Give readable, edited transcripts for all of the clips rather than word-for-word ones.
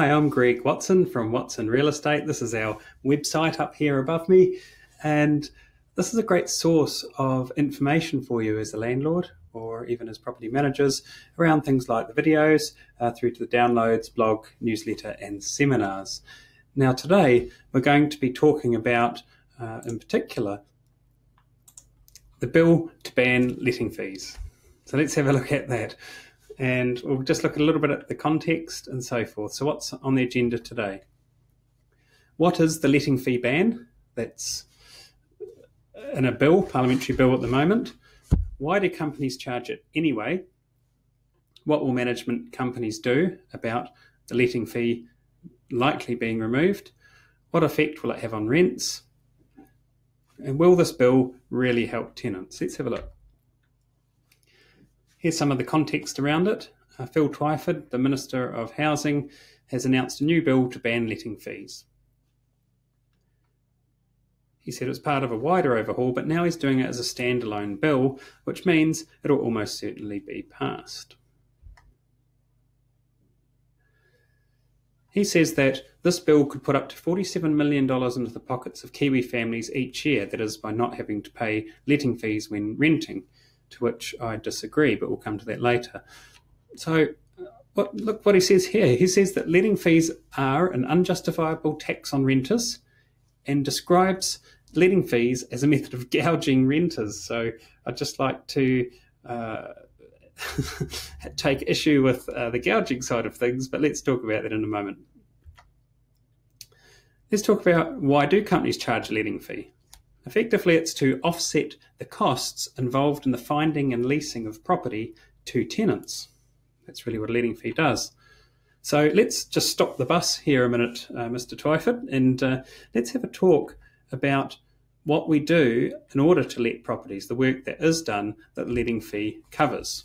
Hi, I'm Greg Watson from Watson Real Estate. This is our website up here above me, and this is a great source of information for you as a landlord or even as property managers around things like the videos, through to the downloads, blog, newsletter and seminars. Now today we're going to be talking about, in particular, the bill to ban letting fees. So let's have a look at that. And we'll just look a little bit at the context and so forth. So what's on the agenda today? What is the letting fee ban that's in a bill, parliamentary bill at the moment? Why do companies charge it anyway? What will management companies do about the letting fee likely being removed? What effect will it have on rents? And will this bill really help tenants? Let's have a look. Here's some of the context around it. Phil Twyford, the Minister of Housing, has announced a new bill to ban letting fees. He said it was part of a wider overhaul, but now he's doing it as a standalone bill, which means it'll almost certainly be passed. He says that this bill could put up to $47 million into the pockets of Kiwi families each year, that is, by not having to pay letting fees when renting, to which I disagree, but we'll come to that later. So look what he says here. He says that letting fees are an unjustifiable tax on renters and describes letting fees as a method of gouging renters. So I'd just like to take issue with the gouging side of things, but let's talk about that in a moment. Let's talk about, why do companies charge a letting fee? Effectively, it's to offset the costs involved in the finding and leasing of property to tenants. That's really what a letting fee does. So let's just stop the bus here a minute, Mr. Twyford, and let's have a talk about what we do in order to let properties, the work that is done that the letting fee covers.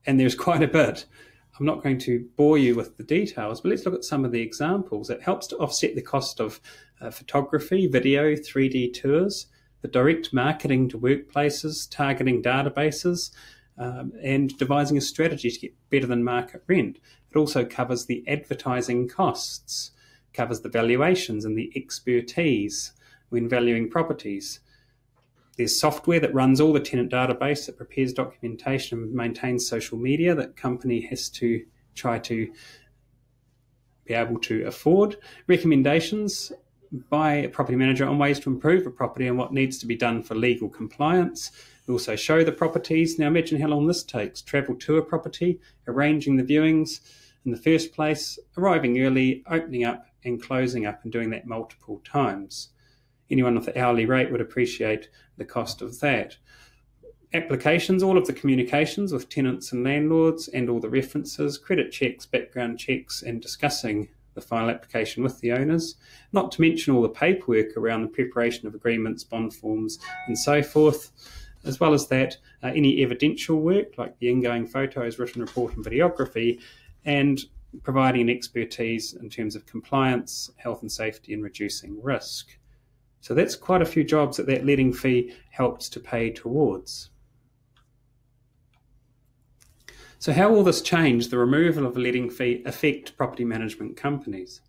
And there's quite a bit. I'm not going to bore you with the details, but let's look at some of the examples. It helps to offset the cost of photography, video, 3D tours, the direct marketing to workplaces, targeting databases, and devising a strategy to get better than market rent. It also covers the advertising costs, covers the valuations and the expertise when valuing properties. There's software that runs all the tenant database, that prepares documentation and maintains social media that company has to try to be able to afford. Recommendations by a property manager on ways to improve a property and what needs to be done for legal compliance. We also show the properties. Now imagine how long this takes. Travel to a property, arranging the viewings in the first place, arriving early, opening up and closing up, and doing that multiple times. Anyone with an hourly rate would appreciate the cost of that. Applications, all of the communications with tenants and landlords and all the references, credit checks, background checks, and discussing the final application with the owners, not to mention all the paperwork around the preparation of agreements, bond forms, and so forth. As well as that, any evidential work like the ingoing photos, written report, and videography, and providing an expertise in terms of compliance, health and safety, and reducing risk. So that's quite a few jobs that letting fee helps to pay towards. So how will this change, the removal of a letting fee, affect property management companies?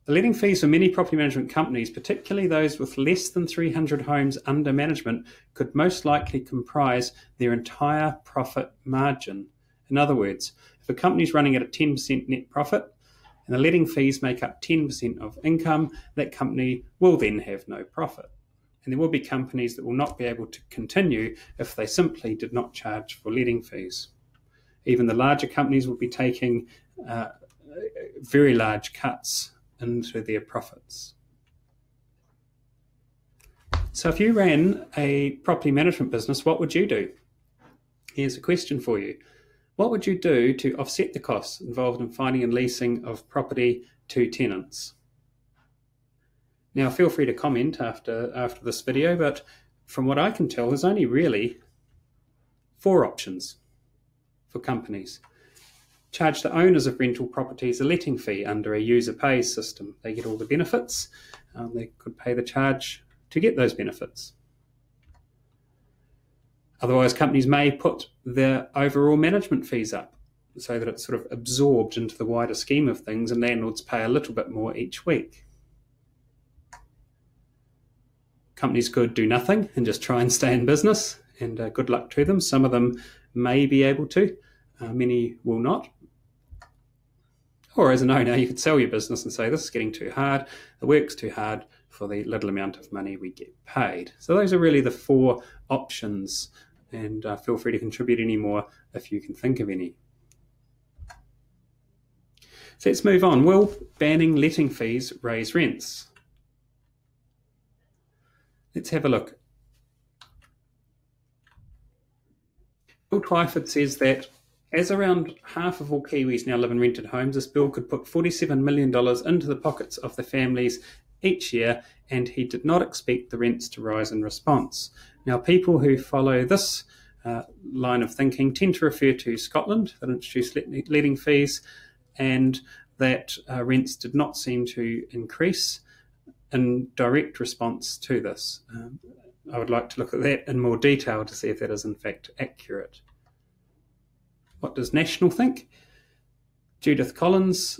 The letting fees for many property management companies, particularly those with less than 300 homes under management, could most likely comprise their entire profit margin. In other words, if a company is running at a 10% net profit, and the letting fees make up 10% of income, that company will then have no profit. And there will be companies that will not be able to continue if they simply did not charge for letting fees. Even the larger companies will be taking very large cuts into their profits. So if you ran a property management business, what would you do? Here's a question for you. What would you do to offset the costs involved in finding and leasing of property to tenants? Now, feel free to comment after this video, but from what I can tell, there's only really 4 options for companies. Charge the owners of rental properties a letting fee under a user pays system. They get all the benefits. They could pay the charge to get those benefits. Otherwise, companies may put their overall management fees up. so that it's sort of absorbed into the wider scheme of things, and landlords pay a little bit more each week. Companies could do nothing and just try and stay in business, and good luck to them. Some of them may be able to, many will not. Or as an owner, you could sell your business and say, this is getting too hard, the work's too hard for the little amount of money we get paid. So those are really the 4 options, and feel free to contribute any more if you can think of any. So let's move on. Will banning letting fees raise rents? Let's have a look. Bill Twyford says that as around half of all Kiwis now live in rented homes, this bill could put $47 million into the pockets of the families each year, and he did not expect the rents to rise in response. Now, people who follow this line of thinking tend to refer to Scotland, that introduced letting fees, and that rents did not seem to increase in direct response to this. I would like to look at that in more detail to see if that is in fact accurate. What does National think? Judith Collins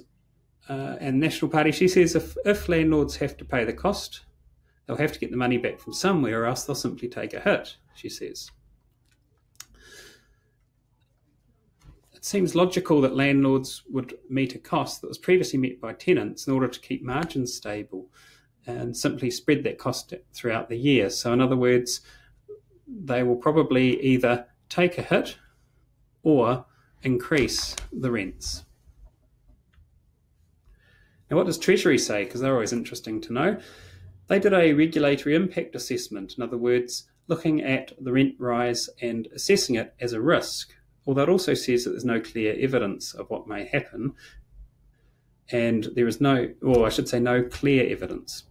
and National Party, she says if landlords have to pay the cost, they'll have to get the money back from somewhere, or else they'll simply take a hit, she says. It seems logical that landlords would meet a cost that was previously met by tenants in order to keep margins stable and simply spread that cost throughout the year. So in other words, they will probably either take a hit or increase the rents. Now, what does Treasury say? Because they're always interesting to know. They did a regulatory impact assessment, in other words, looking at the rent rise and assessing it as a risk, although it also says that there's no clear evidence of what may happen, and there is no clear evidence.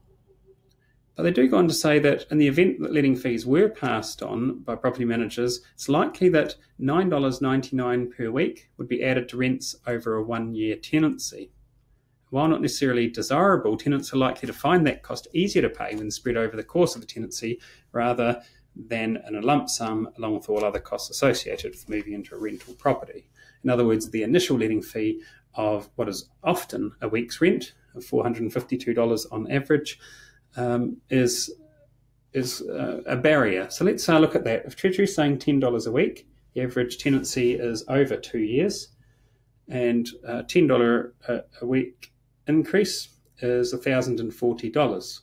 But they do go on to say that in the event that letting fees were passed on by property managers, it's likely that $9.99 per week would be added to rents over a 1-year tenancy. While not necessarily desirable, tenants are likely to find that cost easier to pay when spread over the course of the tenancy rather than in a lump sum along with all other costs associated with moving into a rental property. In other words, the initial letting fee of what is often a week's rent of $452 on average is a barrier. So let's look at that. If Treasury is saying $10 a week, the average tenancy is over 2 years, and $10 a week increase is $1,040,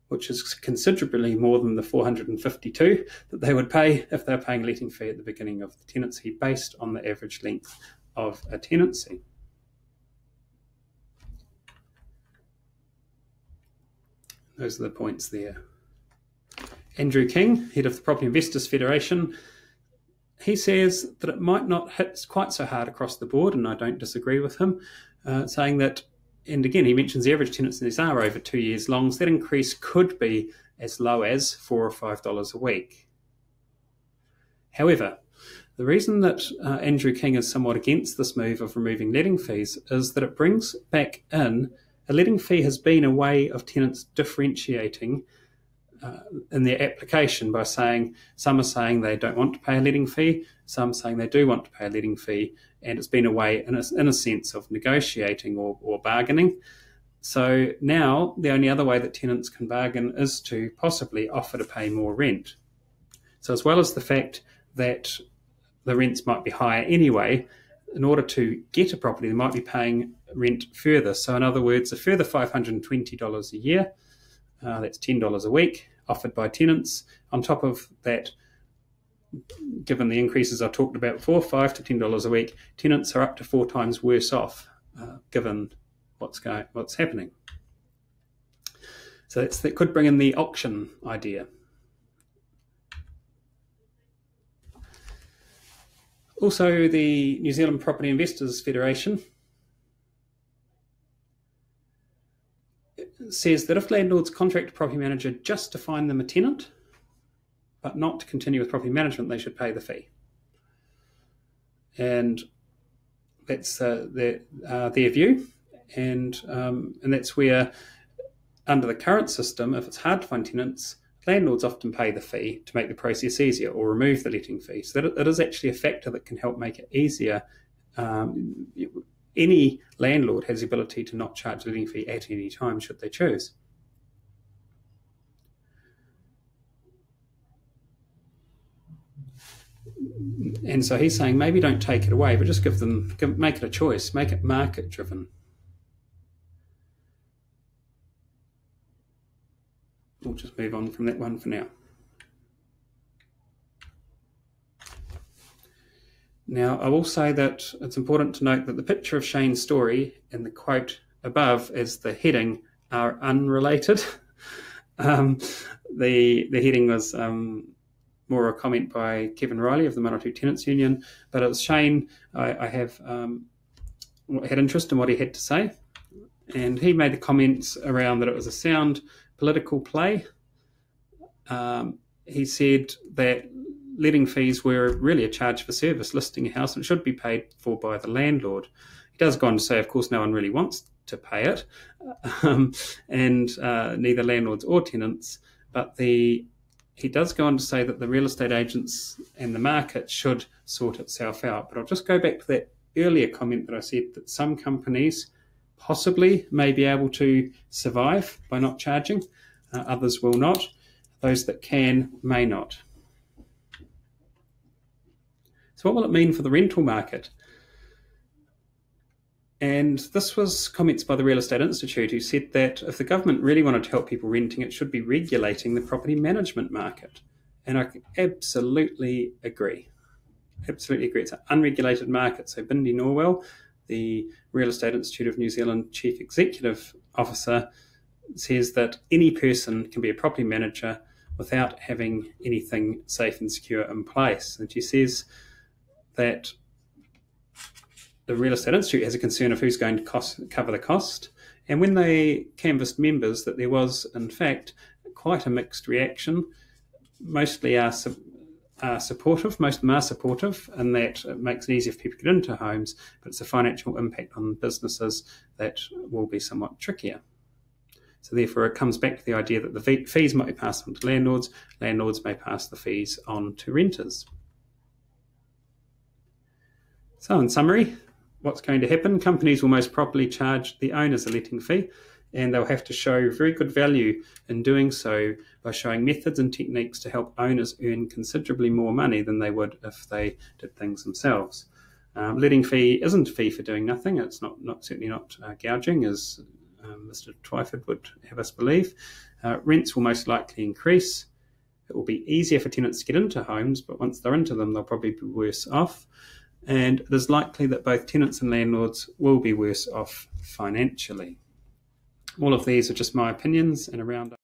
which is considerably more than the $452 that they would pay if they're paying a letting fee at the beginning of the tenancy based on the average length of a tenancy. Those are the points there. Andrew King, head of the Property Investors Federation, he says that it might not hit quite so hard across the board, and I don't disagree with him, saying that, and again, he mentions the average tenancies are over 2 years long, so that increase could be as low as $4 or $5 a week. However, the reason that Andrew King is somewhat against this move of removing letting fees is that it brings back in a letting fee has been a way of tenants differentiating in their application by saying some are saying they don't want to pay a letting fee, some saying they do want to pay a letting fee, and it's been a way, in a sense, of negotiating or bargaining. So now the only other way that tenants can bargain is to possibly offer to pay more rent. So as well as the fact that the rents might be higher anyway, in order to get a property, they might be paying rent further. So in other words, a further $520 a year, that's $10 a week, offered by tenants. On top of that, given the increases I talked about before, $5 to $10 a week, tenants are up to 4 times worse off, given what's happening. So that could bring in the auction idea. Also, the New Zealand Property Investors Federation says that if landlords contract a property manager just to find them a tenant, but not to continue with property management, they should pay the fee. And that's their view. And that's where, under the current system, if it's hard to find tenants, landlords often pay the fee to make the process easier or remove the letting fee. So that it is actually a factor that can help make it easier any landlord has the ability to not charge a letting fee at any time should they choose. And so he's saying maybe don't take it away, but just make it a choice, make it market driven. We'll just move on from that one for now. Now, I will say that it's important to note that the picture of Shane's story and the quote above as the heading are unrelated. The heading was more a comment by Kevin Riley of the Manawatu Tenants Union, but it was Shane. I had interest in what he had to say, and he made the comments around that it was a sound political play. He said that letting fees were really a charge for service, listing a house, and it should be paid for by the landlord. He does go on to say, of course, no one really wants to pay it, and neither landlords or tenants, but he does go on to say that the real estate agents and the market should sort itself out. But I'll just go back to that earlier comment that I said that some companies possibly may be able to survive by not charging, others will not. Those that can may not. So what will it mean for the rental market? And this was comments by the Real Estate Institute, who said that if the government really wanted to help people renting, it should be regulating the property management market. And I absolutely agree. Absolutely agree. It's an unregulated market. So Bindi Norwell, the Real Estate Institute of New Zealand Chief Executive Officer, says that any person can be a property manager without having anything safe and secure in place. And she says that the Real Estate Institute has a concern of who's going to cover the cost. And when they canvassed members, that there was, in fact, quite a mixed reaction. Mostly are supportive, most of them are supportive, and that it makes it easier for people to get into homes, but it's a financial impact on businesses that will be somewhat trickier. So therefore, it comes back to the idea that the fees might be passed on to landlords, landlords may pass the fees on to renters. So in summary, what's going to happen? Companies will most probably charge the owners a letting fee, and they'll have to show very good value in doing so by showing methods and techniques to help owners earn considerably more money than they would if they did things themselves. Letting fee isn't a fee for doing nothing. It's certainly not gouging, as Mr. Twyford would have us believe. Rents will most likely increase. It will be easier for tenants to get into homes, but once they're into them, they'll probably be worse off. And it is likely that both tenants and landlords will be worse off financially. All of these are just my opinions and a roundup.